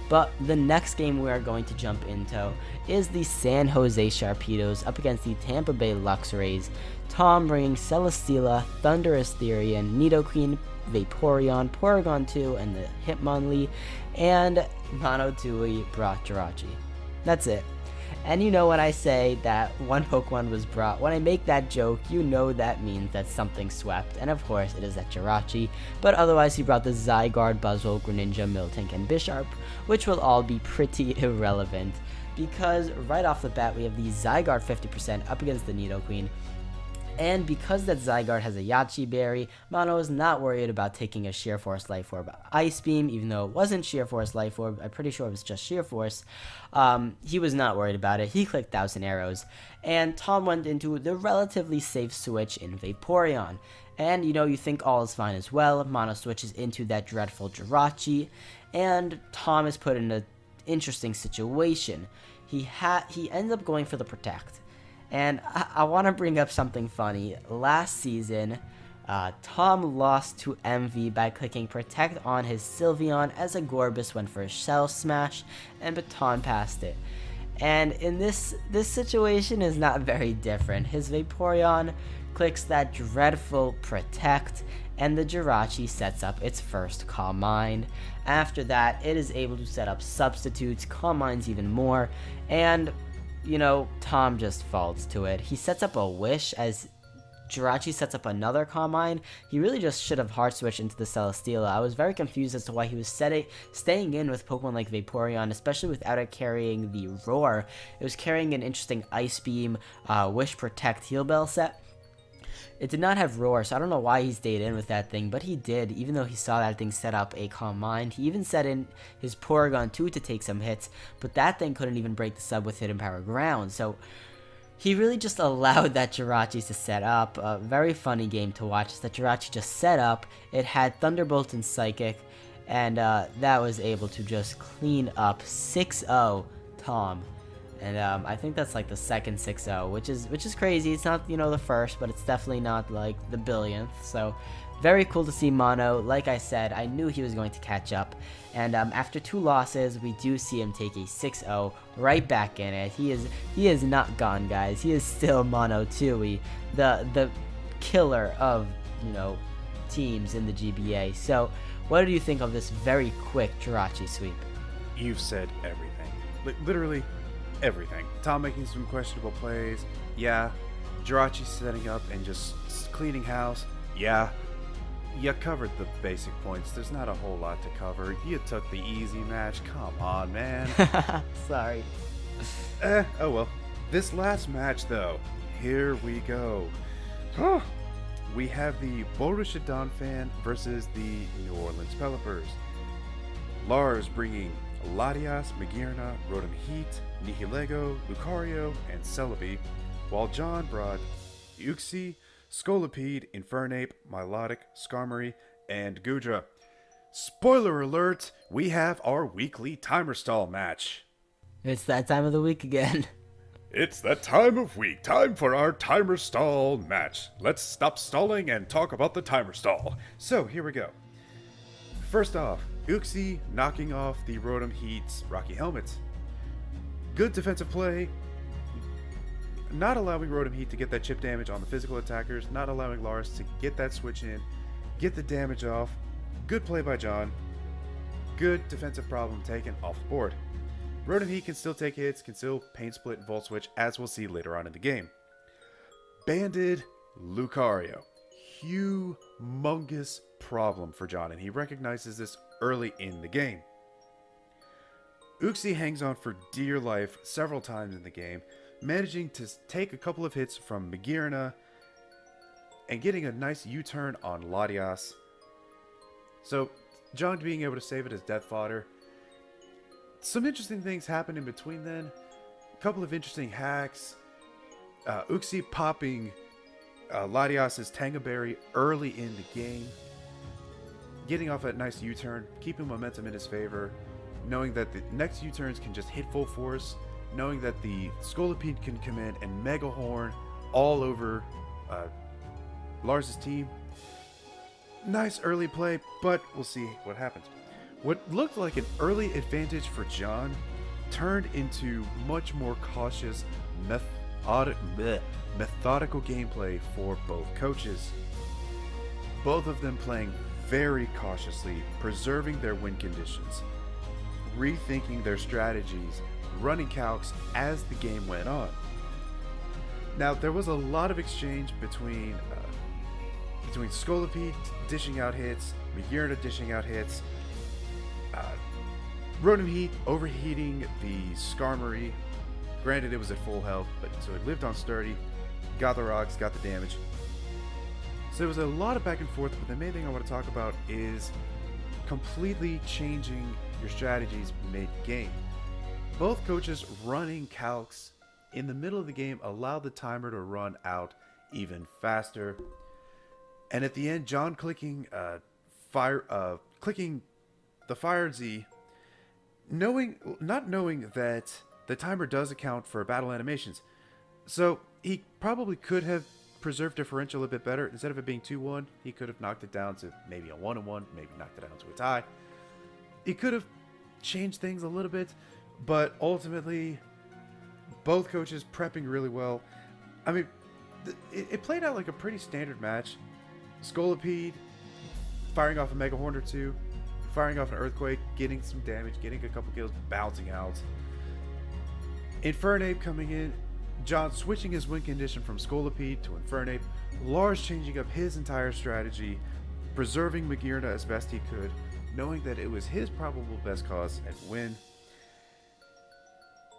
Speaker 1: But the next game we are going to jump into is the San Jose Sharpedos up against the Tampa Bay Luxrays. Tom bringing Celesteela, Thundurus Therian, Nidoqueen, Vaporeon, Porygon 2, and the Hitmonlee, and Monotui brought Jirachi. That's it. And you know when I say that one Pokemon was brought, when I make that joke, you know that means that something swept, and of course it is that Jirachi, but otherwise he brought the Zygarde, Buzzwole, Greninja, Miltank, and Bisharp, which will all be pretty irrelevant, because right off the bat we have the Zygarde 50% up against the Nidoqueen. And because that Zygarde has a Yachi Berry, Mono is not worried about taking a Sheer Force Life Orb Ice Beam, even though it wasn't Sheer Force Life Orb. I'm pretty sure it was just Sheer Force. He was not worried about it. He clicked 1,000 Arrows. And Tom went into the relatively safe switch in Vaporeon. And, you know, you think all is fine as well. Mono switches into that dreadful Jirachi. And Tom is put in an interesting situation. He ends up going for the Protect. And I want to bring up something funny. Last season, Tom lost to MV by clicking Protect on his Sylveon as a Gorbis went for a Shell Smash, and Baton passed it. And in this situation is not very different. His Vaporeon clicks that dreadful Protect, and the Jirachi sets up its first Calm Mind. After that, it is able to set up substitutes, Calm Minds even more, and you know, Tom just falls to it. He sets up a Wish as Jirachi sets up another Calm Mind. He really just should have hard switched into the Celesteela. I was very confused as to why he was staying in with Pokemon like Vaporeon, especially without it carrying the Roar. It was carrying an interesting Ice Beam, Wish, Protect, Heal Bell set. It did not have Roar, so I don't know why he stayed in with that thing, but he did, even though he saw that thing set up a Calm Mind. He even set in his Porygon too to take some hits, but that thing couldn't even break the sub with Hidden Power Ground, so he really just allowed that Jirachi to set up. A very funny game to watch is that Jirachi just set up, it had Thunderbolt and Psychic, and that was able to just clean up 6-0 Tom. And I think that's like the second 6-0, which is crazy. It's not, you know, the first, but it's definitely not like the billionth. So very cool to see Mono. Like I said, I knew he was going to catch up. And after 2 losses, we do see him take a 6-0 right back in it. He is not gone, guys. He is still Mono Tui, the killer of, you know, teams in the GBA. So what do you think of this very quick Jirachi sweep?
Speaker 2: You've said everything. Literally everything. Tom making some questionable plays. Yeah. Jirachi setting up and just cleaning house. Yeah. You covered the basic points. There's not a whole lot to cover. You took the easy match. Come on, man.
Speaker 1: Sorry.
Speaker 2: Oh well. This last match, though. Here we go. We have the Borussia Donphan versus the New Orleans Pelipers. Lars bringing Latias, Magearna, Rotom Heat, Nihilego, Lucario, and Celebi, while John brought Uxie, Scolipede, Infernape, Milotic, Skarmory, and Goodra. Spoiler alert, we have our weekly timer stall match.
Speaker 1: It's that time of the week again.
Speaker 2: It's that time of week. Time for our timer stall match. Let's stop stalling and talk about the timer stall. So, here we go. First off, Uxie knocking off the Rotom Heat's Rocky Helmet. Good defensive play. Not allowing Rotom Heat to get that chip damage on the physical attackers. Not allowing Lars to get that switch in. Get the damage off. Good play by John. Good defensive problem taken off the board. Rotom Heat can still take hits, can still Pain Split and Volt Switch, as we'll see later on in the game. Banded Lucario. Humongous problem for John, and he recognizes this early in the game. Uxie hangs on for dear life several times in the game, managing to take a couple of hits from Magearna and getting a nice U-turn on Latias. So John being able to save it as death fodder. Some interesting things happen in between then. A couple of interesting hacks. Uxie popping Latias' Tanga Berry early in the game. Getting off that nice U-turn, keeping momentum in his favor. Knowing that the next U-turns can just hit full force. Knowing that the Scolipede can come in and Mega Horn all over Lars' team. Nice early play, but we'll see what happens. What looked like an early advantage for John turned into much more cautious, methodical gameplay for both coaches. Both of them playing very cautiously, preserving their win conditions, rethinking their strategies, running calcs as the game went on. Now, there was a lot of exchange between Scolipede dishing out hits, Magearna dishing out hits, Rotom Heat overheating the Skarmory. Granted, it was at full health, but so it lived on sturdy, got the rocks, got the damage. So there was a lot of back and forth, but the main thing I want to talk about is completely changing your strategies mid-game. Both coaches running calcs in the middle of the game allowed the timer to run out even faster. And at the end, John clicking the Fire Z, not knowing that the timer does account for battle animations. So he probably could have preserved differential a bit better. Instead of it being 2-1, he could have knocked it down to maybe a 1-1, maybe knocked it down to a tie. He could have changed things a little bit, but ultimately, both coaches prepping really well. I mean, it played out like a pretty standard match. Scolipede firing off a Mega Horn or two, firing off an Earthquake, getting some damage, getting a couple kills, bouncing out. Infernape coming in, John switching his win condition from Scolipede to Infernape, Lars changing up his entire strategy, preserving Magearna as best he could, knowing that it was his probable best cause and win.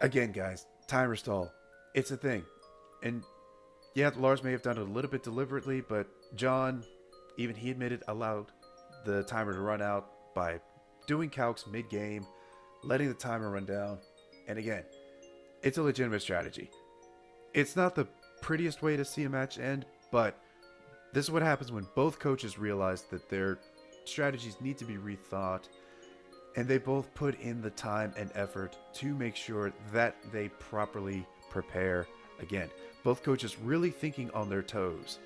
Speaker 2: Again, guys, timer stall. It's a thing. And yeah, Lars may have done it a little bit deliberately, but John, even he admitted, allowed the timer to run out by doing calcs mid-game, letting the timer run down. And again, it's a legitimate strategy. It's not the prettiest way to see a match end, but this is what happens when both coaches realize that their strategies need to be rethought, and they both put in the time and effort to make sure that they properly prepare. Again, both coaches really thinking on their toes.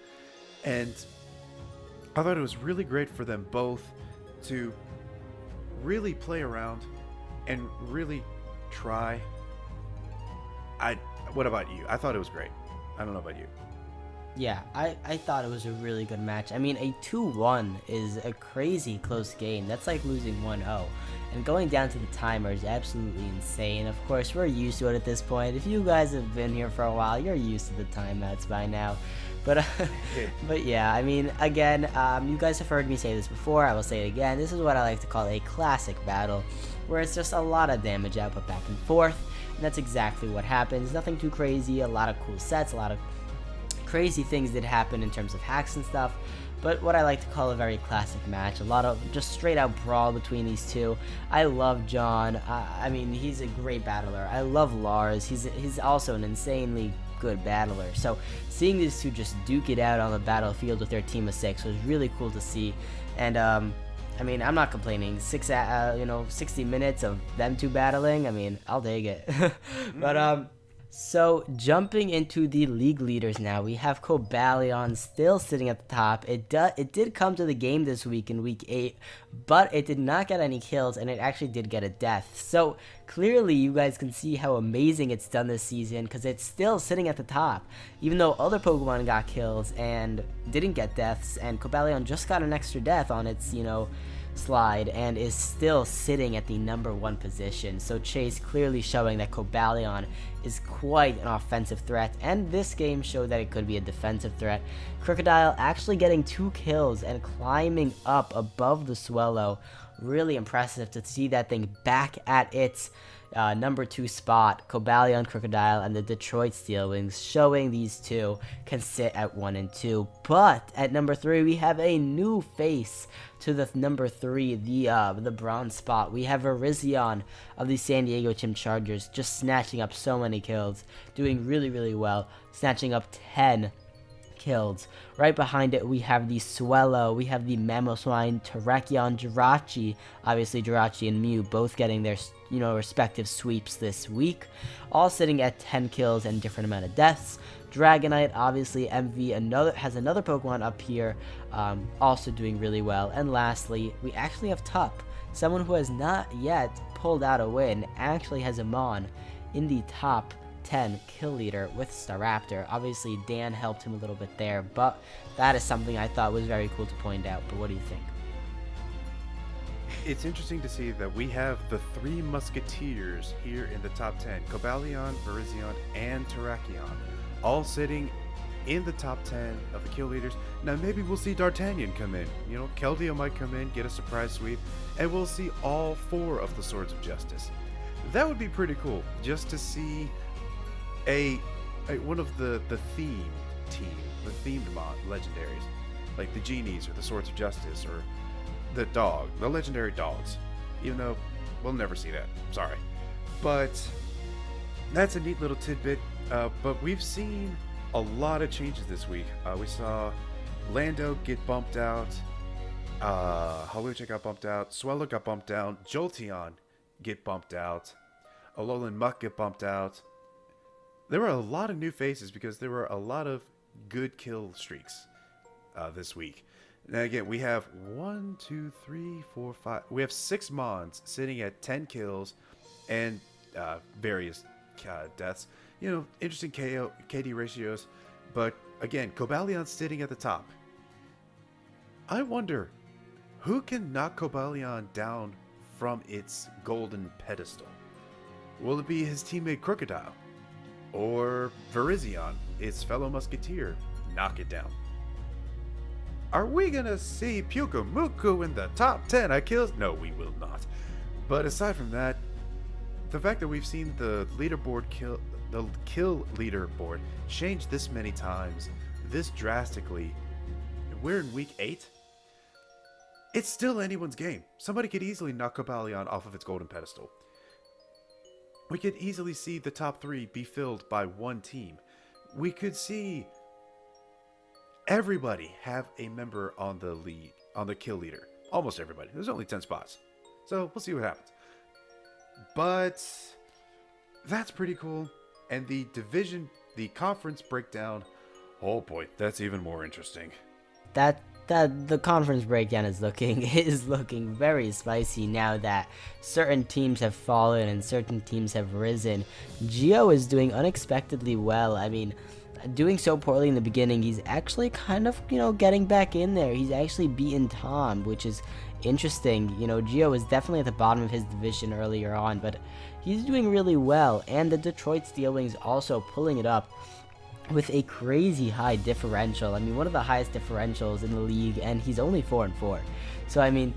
Speaker 2: And I thought it was really great for them both to really play around and really try. What about you? I thought it was great. I don't know about you.
Speaker 1: Yeah, I thought it was a really good match. I mean, a 2-1 is a crazy close game. That's like losing 1-0. And going down to the timer is absolutely insane. Of course, we're used to it at this point. If you guys have been here for a while, you're used to the timeouts by now. But but yeah, I mean, again, you guys have heard me say this before. I will say it again. This is what I like to call a classic battle, where it's just a lot of damage output back and forth. And that's exactly what happens. Nothing too crazy. A lot of cool sets. A lot of crazy things did happen in terms of hacks and stuff, but what I like to call a very classic match. A lot of just straight out brawl between these two. I love John. I mean, he's a great battler. I love Lars. He's also an insanely good battler. So seeing these two just duke it out on the battlefield with their team of 6 was really cool to see. And I mean, I'm not complaining. 60 minutes of them two battling. I mean, I'll take it. But so, jumping into the league leaders now, we have Cobalion still sitting at the top. It did come to the game this week in week 8, but it did not get any kills, and it actually did get a death. So, clearly you guys can see how amazing it's done this season, because it's still sitting at the top. Even though other Pokemon got kills and didn't get deaths, and Cobalion just got an extra death on its, slide, and is still sitting at the #1 position. So Chase clearly showing that Cobalion is quite an offensive threat, and this game showed that it could be a defensive threat. Crocodile actually getting 2 kills and climbing up above the Swellow. Really impressive to see that thing back at its #2 spot. Cobalion, Crocodile, and the Detroit Steelwings, showing these two can sit at 1 and 2. But at #3 we have a new face to the #3, the bronze spot. We have Arizion of the San Diego Chimchargers just snatching up so many kills, doing really, really well, snatching up 10 kills. Right behind it, we have the Swellow, we have the Mamoswine, Terrakion, Jirachi. Obviously, Jirachi and Mew both getting their, respective sweeps this week. All sitting at 10 kills and different amount of deaths. Dragonite, obviously, MV has another Pokemon up here, also doing really well. And lastly, we actually have Tup, someone who has not yet pulled out a win, actually has a Mon in the top 10 kill leader with Staraptor. Obviously, Dan helped him a little bit there, but that is something I thought was very cool to point out. But what do you think?
Speaker 2: It's interesting to see that we have the 3 Musketeers here in the top 10. Cobalion, Virizion, and Terrakion, all sitting in the top 10 of the kill leaders. Now maybe we'll see D'Artagnan come in. Keldeo might come in, get a surprise sweep, and we'll see all 4 of the Swords of Justice. That would be pretty cool, just to see one of the themed team, the themed legendaries, like the Genies or the Swords of Justice or the legendary dogs. Even though we'll never see that, sorry. But that's a neat little tidbit. But we've seen a lot of changes this week. We saw Lando get bumped out, Hawlucha got bumped out, Swellow got bumped down, Jolteon get bumped out, Alolan Muck get bumped out. There were a lot of new faces because there were a lot of good kill streaks this week. Now again, we have 1, 2, 3, 4, 5. We have 6 Mons sitting at 10 kills and various deaths. Interesting KD ratios. But again, Cobalion sitting at the top. I wonder who can knock Cobalion down from its golden pedestal. Will it be his teammate Crocodile? Or Virizion, its fellow musketeer, knock it down. Are we gonna see Pyukumuku in the top 10 at kills? No, we will not. But aside from that, the fact that we've seen the kill leaderboard change this many times, this drastically, we're in week 8. It's still anyone's game. Somebody could easily knock Cobalion off of its golden pedestal. We could easily see the top 3 be filled by one team. We could see everybody have a member on the kill leader. Almost everybody. There's only 10 spots. So we'll see what happens. But that's pretty cool. And the conference breakdown, oh boy, that's even more interesting.
Speaker 1: That the conference breakdown is looking very spicy now that certain teams have fallen and certain teams have risen. Gio is doing unexpectedly well. I mean, doing so poorly in the beginning, he's actually kind of, getting back in there. He's actually beaten Tom, which is interesting. Gio was definitely at the bottom of his division earlier on, but he's doing really well. And the Detroit Steel Wings also pulling it up with a crazy high differential. I mean, one of the highest differentials in the league, and he's only 4-4. So, I mean,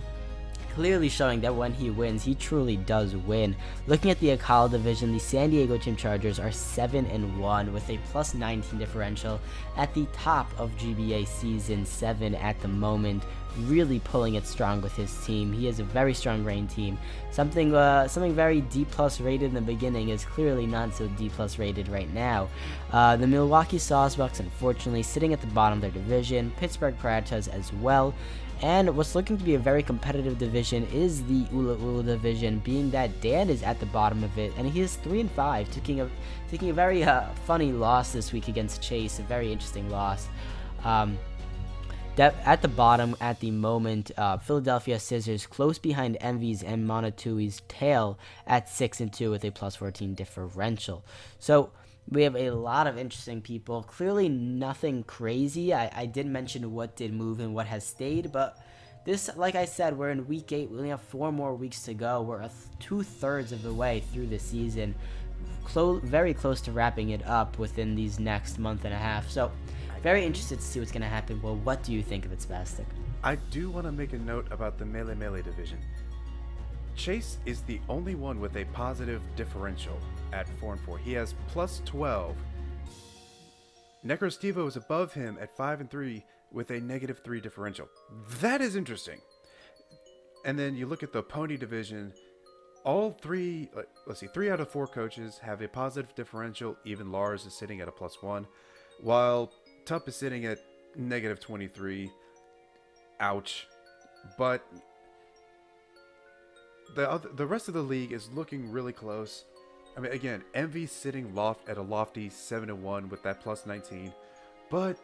Speaker 1: clearly showing that when he wins, he truly does win. Looking at the Akala division, the San Diego Team Chargers are 7-1 with a plus 19 differential at the top of GBA Season 7 at the moment, really pulling it strong with his team. He has a very strong rain team. Something very D+ rated in the beginning is clearly not so D+ rated right now. The Milwaukee Saucebucks, unfortunately, sitting at the bottom of their division. Pittsburgh Piratas as well. And what's looking to be a very competitive division is the Ula Ula division, being that Dan is at the bottom of it, and he is 3-5, taking a very funny loss this week against Chase, a very interesting loss. At the bottom at the moment, Philadelphia Scissors close behind Envy's and Monatui's tail at 6-2 with a plus 14 differential. So we have a lot of interesting people. Clearly nothing crazy. I did mention what did move and what has stayed, but this, like I said, we're in week 8. We only have 4 more weeks to go. We're 2/3 of the way through the season. Very close to wrapping it up within these next month and a half. So very interested to see what's going to happen. Well, what do you think of it, Spastic?
Speaker 2: I do want to make a note about the Melee division. Chase is the only one with a positive differential at 4-4. He has plus 12. Necrostivo is above him at 5-3 with a -3 differential. That is interesting. And then you look at the Pony division. All 3 out of 4 coaches have a positive differential. Even Lars is sitting at a +1, while Tup is sitting at -23. Ouch. But the rest of the league is looking really close. I mean, again, Envy sitting at a lofty 7-1 with that plus 19. But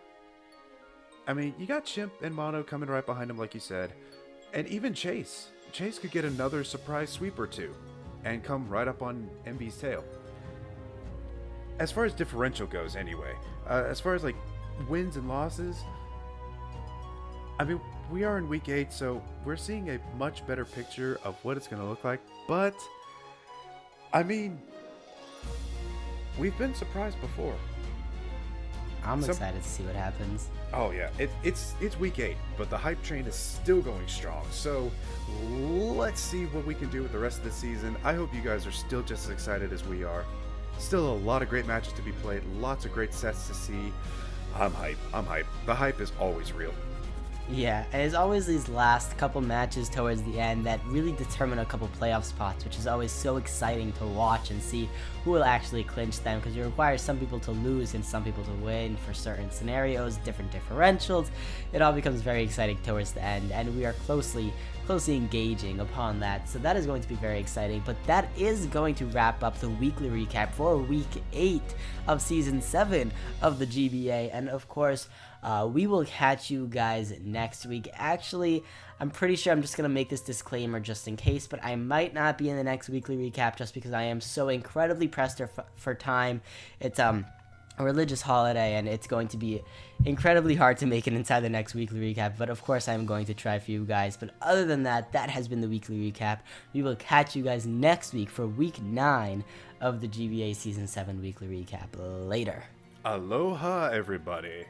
Speaker 2: I mean, you got Chimp and Mono coming right behind him, like you said, and even Chase. Chase could get another surprise sweep or 2 and come right up on Envy's tail. As far as differential goes, anyway, as far as like wins and losses, I mean, we are in week 8, so we're seeing a much better picture of what it's going to look like. But I mean, we've been surprised before.
Speaker 1: I'm excited to see what happens.
Speaker 2: Oh yeah, it's week 8, but the hype train is still going strong. So let's see what we can do with the rest of the season. I hope you guys are still just as excited as we are. Still a lot of great matches to be played, lots of great sets to see. I'm hyped. The hype is always real.
Speaker 1: Yeah, and it's always these last couple matches towards the end that really determine a couple playoff spots, which is always so exciting to watch and see who will actually clinch them, because it requires some people to lose and some people to win for certain scenarios, different differentials. It all becomes very exciting towards the end, and we are closely engaging upon that, so that is going to be very exciting. But that is going to wrap up the weekly recap for week 8 of season 7 of the GBA, and of course we will catch you guys next week. Actually, I'm pretty sure I'm just gonna make this disclaimer just in case, but I might not be in the next weekly recap just because I am so incredibly pressed for time. It's a religious holiday, and it's going to be incredibly hard to make it inside the next weekly recap, but of course I'm going to try for you guys. But other than that, that has been the weekly recap. We will catch you guys next week for week 9 of the GBA Season 7 weekly recap. Later.
Speaker 2: Aloha, everybody.